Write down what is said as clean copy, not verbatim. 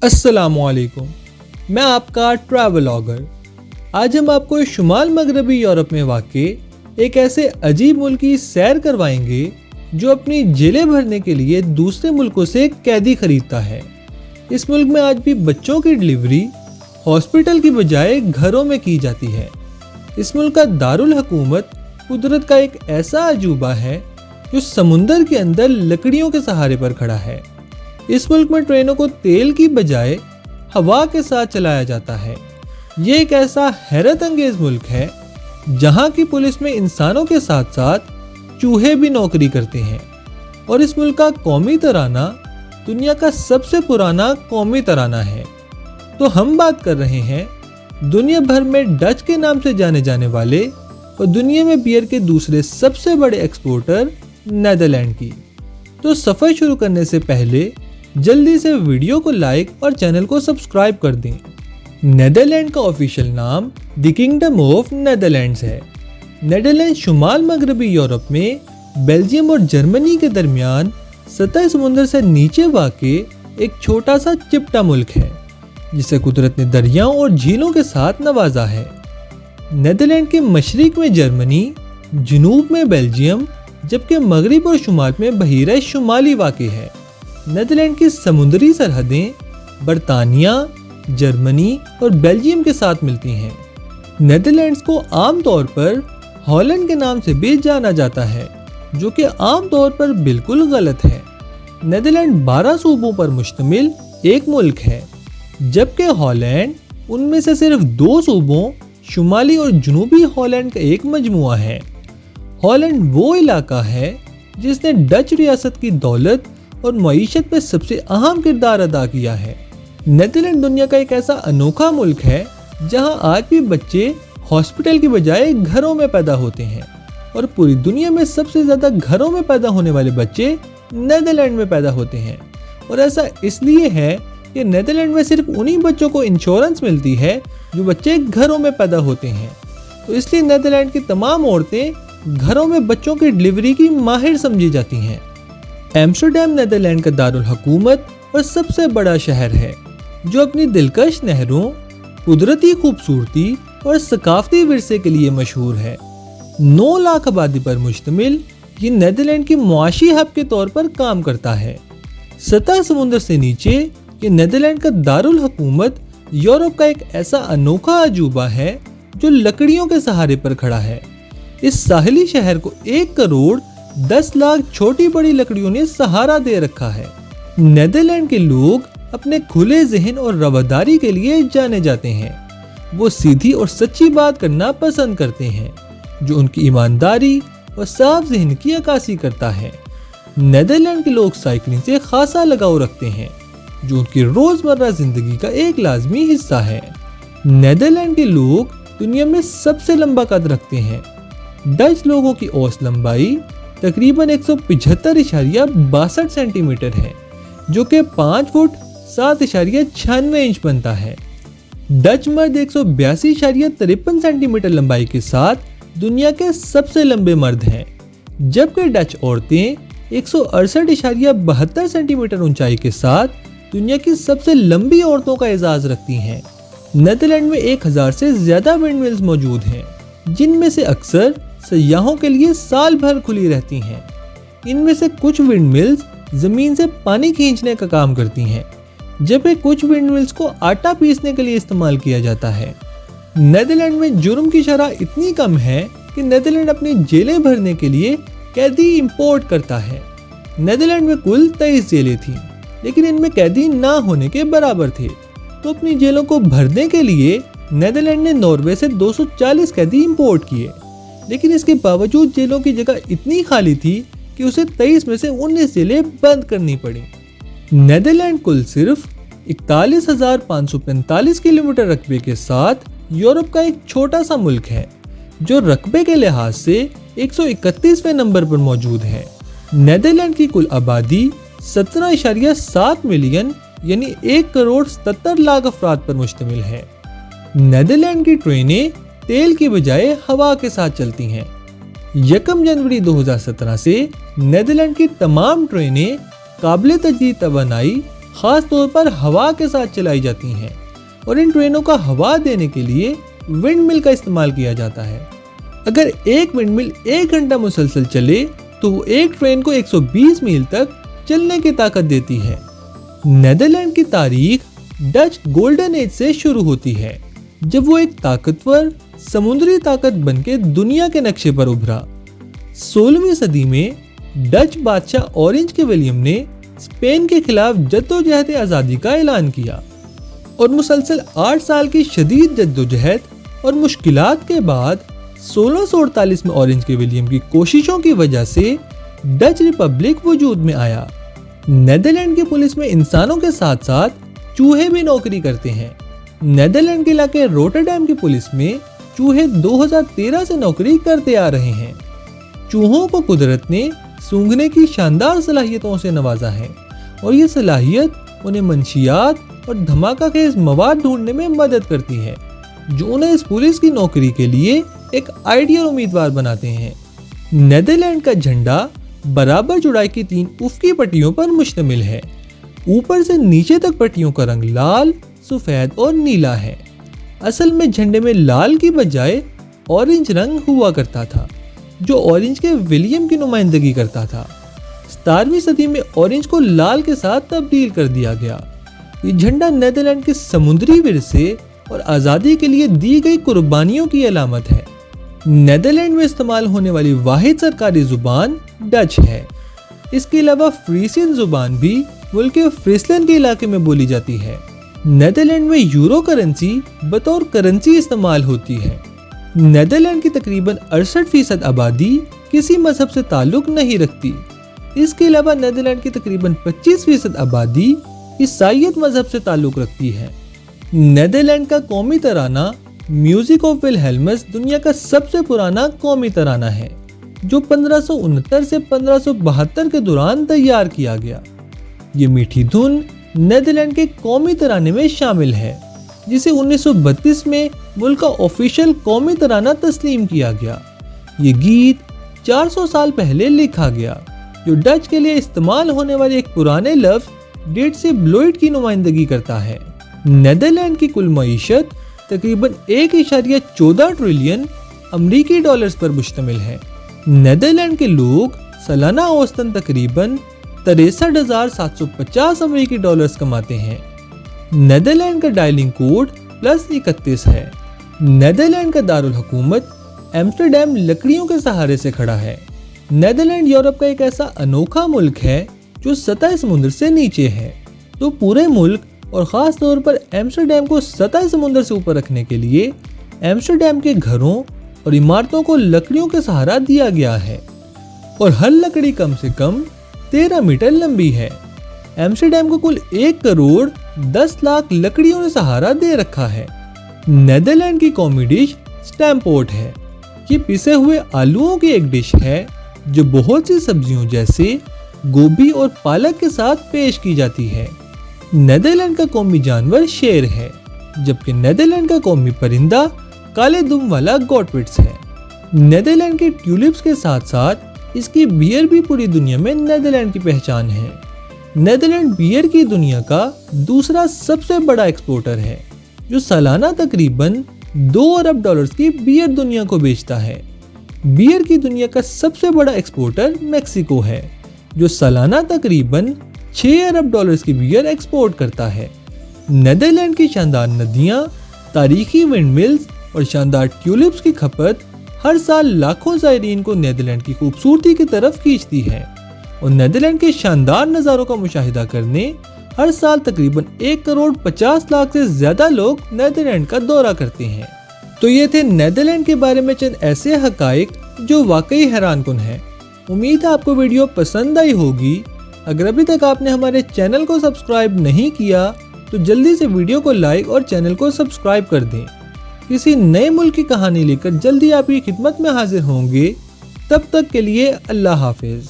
अस्सलामुअलैकुम, मैं आपका ट्रैवल व्लॉगर। आज हम आपको शुमाल मगरबी यूरोप में वाक़े एक ऐसे अजीब मुल्क की सैर करवाएंगे जो अपनी जेलें भरने के लिए दूसरे मुल्कों से कैदी खरीदता है। इस मुल्क में आज भी बच्चों की डिलीवरी हॉस्पिटल की बजाय घरों में की जाती है। इस मुल्क का दारुल हुकूमत कुदरत का एक ऐसा अजूबा है जो समुंदर के अंदर लकड़ियों के सहारे पर खड़ा है। इस मुल्क में ट्रेनों को तेल की बजाय हवा के साथ चलाया जाता है। ये एक ऐसा हैरत अंगेज मुल्क है जहाँ की पुलिस में इंसानों के साथ साथ चूहे भी नौकरी करते हैं। और इस मुल्क का कौमी तराना दुनिया का सबसे पुराना कौमी तराना है। तो हम बात कर रहे हैं दुनिया भर में डच के नाम से जाने जाने वाले और दुनिया में बियर के दूसरे सबसे बड़े एक्सपोर्टर नीदरलैंड की। तो सफ़र शुरू करने से पहले जल्दी से वीडियो को लाइक और चैनल को सब्सक्राइब कर दें। नीदरलैंड का ऑफिशियल नाम द किंगडम ऑफ नीदरलैंड्स है। नीदरलैंड शुमाल मगरबी यूरोप में बेल्जियम और जर्मनी के दरमियान सतह समुद्र से नीचे वाक़े एक छोटा सा चिपटा मुल्क है जिसे कुदरत ने दरियाओं और झीलों के साथ नवाजा है। नीदरलैंड के मशरिक में जर्मनी, जनूब में बेल्जियम, जबकि मगरिब और शुमाल में बहीरा शुमाली वाक़े है। नीदरलैंड की समुद्री सरहदें बरतानिया, जर्मनी और बेल्जियम के साथ मिलती हैं। नीदरलैंड्स को आमतौर पर हॉलैंड के नाम से भी जाना जाता है, जो कि आमतौर पर बिल्कुल गलत है। नीदरलैंड 12 सूबों पर मुश्तमिल एक मुल्क है, जबकि हॉलैंड उनमें से सिर्फ 2 सूबों शुमाली और जनूबी हॉलैंड का एक मजमुआ है। हॉलैंड वो इलाका है जिसने डच रियासत की दौलत और मईशत में सबसे अहम किरदार अदा किया है। नीदरलैंड दुनिया का एक ऐसा अनोखा मुल्क है जहां आज भी बच्चे हॉस्पिटल की बजाय घरों में पैदा होते हैं और पूरी दुनिया में सबसे ज़्यादा घरों में पैदा होने वाले बच्चे नीदरलैंड में पैदा होते हैं। और ऐसा इसलिए है कि नीदरलैंड में सिर्फ उन्हीं बच्चों को इंश्योरेंस मिलती है जो बच्चे घरों में पैदा होते हैं। तो इसलिए नीदरलैंड की तमाम औरतें घरों में बच्चों की डिलीवरी की माहिर समझी जाती हैं। एम्स्टर्डम नीदरलैंड का दारुल हुकूमत और सबसे बड़ा शहर है जो अपनी दिलकश नहरों, कुदरती खूबसूरती और सकाफती विरसे के लिए मशहूर है। 9 लाख आबादी पर मुश्तमिल ये नीदरलैंड की मुआशी हब के तौर पर काम करता है। सतह समुद्र से नीचे ये नीदरलैंड का दारुल हुकूमत यूरोप का एक ऐसा अनोखा अजूबा है जो लकड़ियों के सहारे पर खड़ा है। इस साहिली शहर को 1 करोड़ 10 लाख छोटी बड़ी लकड़ियों ने सहारा दे रखा है। नीदरलैंड के लोग अपने खुले ज़हन और रवादारी के लिए जाने जाते हैं। वो सीधी और सच्ची बात करना पसंद करते हैं जो उनकी ईमानदारी और साफ ज़हन की अक्कासी करता है। नीदरलैंड के लोग साइकिलिंग से खासा लगाव रखते हैं जो उनकी रोज़मर्रा ज़िंदगी का एक लाजमी हिस्सा है। नीदरलैंड के लोग दुनिया में सबसे लंबा कद रखते हैं। डच लोगों की औसत लंबाई तकरीबन 175.62 सेंटीमीटर है, जो कि 5 फुट 7.96 इंच बनता है। डच मर्द 182.53 सेंटीमीटर लंबाई के साथ दुनिया के सबसे लंबे मर्द हैं, जबकि डच औरतें 168.72 सेंटीमीटर ऊंचाई के साथ दुनिया की सबसे लंबी औरतों का एजाज रखती हैं। नीदरलैंड में 1000 से ज़्यादा विंड मिल्स मौजूद हैं, जिनमें से अक्सर सयाहों के लिए साल भर खुली रहती हैं। इनमें से कुछ विंड मिल्स ज़मीन से पानी खींचने का काम करती हैं, जबकि कुछ विंड मिल्स को आटा पीसने के लिए इस्तेमाल किया जाता है। नीदरलैंड में जुर्म की शरह इतनी कम है कि नीदरलैंड अपनी जेलें भरने के लिए कैदी इंपोर्ट करता है। नीदरलैंड में कुल 23 जेलें थीं, लेकिन इनमें कैदी ना होने के बराबर थे। तो अपनी जेलों को भरने के लिए नीदरलैंड ने नॉर्वे से 240 कैदी इंपोर्ट किए, लेकिन इसके बावजूद जेलों की जगह इतनी खाली थी कि उसे 23 में से 19 जेलें बंद करनी पड़ी। नीदरलैंड कुल सिर्फ 41,545 किलोमीटर रकबे के साथ यूरोप का एक छोटा सा मुल्क है जो रकबे के लिहाज से 131वें नंबर पर मौजूद है। नीदरलैंड की कुल आबादी 17.7 मिलियन यानी 1 करोड़ 77 लाख अफराद पर मुश्तमिल है। नीदरलैंड की ट्रेनें तेल की बजाय हवा के साथ चलती हैं। 1 जनवरी 2017 से नीदरलैंड की तमाम ट्रेनें काबिल तजदीद तवानाई खास तौर पर हवा के साथ चलाई जाती हैं और इन ट्रेनों का हवा देने के लिए विंड मिल का इस्तेमाल किया जाता है। अगर एक विंड मिल 1 घंटा मुसलसल चले तो वो एक ट्रेन को 120 मील तक चलने की ताकत देती है। नेदरलैंड की तारीख डच गोल्डन एज से शुरू होती है, जब वो एक ताकतवर समुद्री ताकत बनके दुनिया के नक्शे पर उभरा। 16वीं सदी में डच बादशाह ऑरेंज के विलियम ने स्पेन के खिलाफ जद्दोजहद आज़ादी का ऐलान किया और मुसलसल 8 साल की शदीद जद्दोजहद और मुश्किलात के बाद 1648 में ऑरेंज के विलियम की कोशिशों की वजह से डच रिपब्लिक वजूद में आया। नेदरलैंड की पुलिस में इंसानों के साथ साथ चूहे भी नौकरी करते हैं। नेदरलैंड के इलाके रोटरडैम की पुलिस में चूहे 2013 से नौकरी करते आ रहे हैं। चूहों को कुदरत ने सूंघने की शानदार सलाहियतों से नवाजा है और ये सलाहियत उन्हें मंशियात और धमाका खेज मवाद ढूंढने में मदद करती है, जो उन्हें इस पुलिस की नौकरी के लिए एक आइडियल उम्मीदवार बनाते हैं। नेदरलैंड का झंडा बराबर चौड़ाई की 3 उफ़क़ी पट्टियों पर मुश्तमिल है। ऊपर से नीचे तक पट्टियों का रंग लाल, सफ़ेद और नीला है। असल में झंडे में लाल की बजाय ऑरेंज रंग हुआ करता था, जो ऑरेंज के विलियम की नुमाइंदगी करता था। 17वीं सदी में ऑरेंज को लाल के साथ तब्दील कर दिया गया। ये झंडा नेदरलैंड के समुद्री विरसे और आज़ादी के लिए दी गई कुर्बानियों की अलामत है। नेदरलैंड में इस्तेमाल होने वाली वाहिद सरकारी जुबान डच है। इसके अलावा फ्रीसियन जुबान भी मुल्क के फ्रीसलैंड के इलाके में बोली जाती है। नेदरलैंड में यूरो करेंसी बतौर करेंसी इस्तेमाल होती है। नेदरलैंड की तकरीबन 68% आबादी किसी मजहब से ताल्लुक नहीं रखती। इसके अलावा नेदरलैंड की तकरीबन 25% आबादी ईसाईयत मजहब से ताल्लुक रखती है। नेदरलैंड का कौमी तराना म्यूजिक ऑफ विलहेल्मस दुनिया का सबसे पुराना कौमी तराना है, जो 1569 से 1572 के दौरान तैयार किया गया। ये मीठी धुन नेदरलैंड के कौमी तराने में शामिल है, जिसे 1932 में मुल्क का ऑफिशियल कौमी तराना तस्लीम किया गया। ये गीत 400 साल पहले लिखा गया, जो डच के लिए इस्तेमाल होने वाले एक पुराने लफ्ज़ डेट से ब्लोइड की नुमाइंदगी करता है। नेदरलैंड की कुल मईशत तकरीबन 1.14 ट्रिलियन अमरीकी डॉलर्स पर मुश्तमिल है। नेदरलैंड के लोग सालाना औसतन तकरीबन 63,750 अमरीकी डॉलर्स कमाते हैं। नेदरलैंड का डायलिंग कोड +31 है। नेदरलैंड का दारुल हुकूमत एम्स्टरडैम लकड़ियों के सहारे से खड़ा है। नेदरलैंड यूरोप का एक ऐसा अनोखा मुल्क है जो सतह समुद्र से नीचे है, तो पूरे मुल्क और ख़ास तौर पर एम्स्टरडैम को सतह समुद्र से ऊपर रखने के लिए एम्स्टरडैम के घरों और इमारतों को लकड़ियों के सहारा दिया गया है और हर लकड़ी कम से कम 13 मीटर लंबी है। एम्स्टरडैम को कुल 1 करोड़ 10 लाख लकड़ियों ने सहारा दे रखा है। नेदरलैंड की कौमी डिश स्टैम्पोट है। ये पिसे हुए आलूओं की एक डिश है जो बहुत सी सब्जियों जैसे गोभी और पालक के साथ पेश की जाती है। नेदरलैंड का कौमी जानवर शेर है, जबकि नेदरलैंड का कौमी परिंदा काले दुम वाला गॉटविट्स है। नेदरलैंड के ट्यूलिप्स के साथ साथ इसकी बियर भी पूरी दुनिया में नेदरलैंड की पहचान है। नेदरलैंड बियर की दुनिया का दूसरा सबसे बड़ा एक्सपोर्टर है, जो सालाना तकरीबन 2 अरब डॉलर्स की बियर दुनिया को बेचता है। बियर की दुनिया का सबसे बड़ा एक्सपोर्टर मेक्सिको है, जो सालाना तकरीबन 6 अरब डॉलर्स की बियर एक्सपोर्ट करता है। नेदरलैंड की शानदार नदियाँ, तारीखी विंड मिल्स और शानदार ट्यूलिप्स की खपत हर साल लाखों ज़ायरीन को नेदरलैंड की खूबसूरती की तरफ खींचती है और नेदरलैंड के शानदार नज़ारों का मुशाहिदा करने हर साल तकरीबन 1 करोड़ 50 लाख से ज़्यादा लोग नेदरलैंड का दौरा करते हैं। तो ये थे नेदरलैंड के बारे में चंद ऐसे हक़ाइक़ जो वाकई हैरानकुन है। उम्मीद है आपको वीडियो पसंद आई होगी। अगर अभी तक आपने हमारे चैनल को सब्सक्राइब नहीं किया तो जल्दी से वीडियो को लाइक और चैनल को सब्सक्राइब कर दें। किसी नए मुल्क की कहानी लेकर जल्दी आपकी खिदमत में हाजिर होंगे। तब तक के लिए अल्लाह हाफिज़।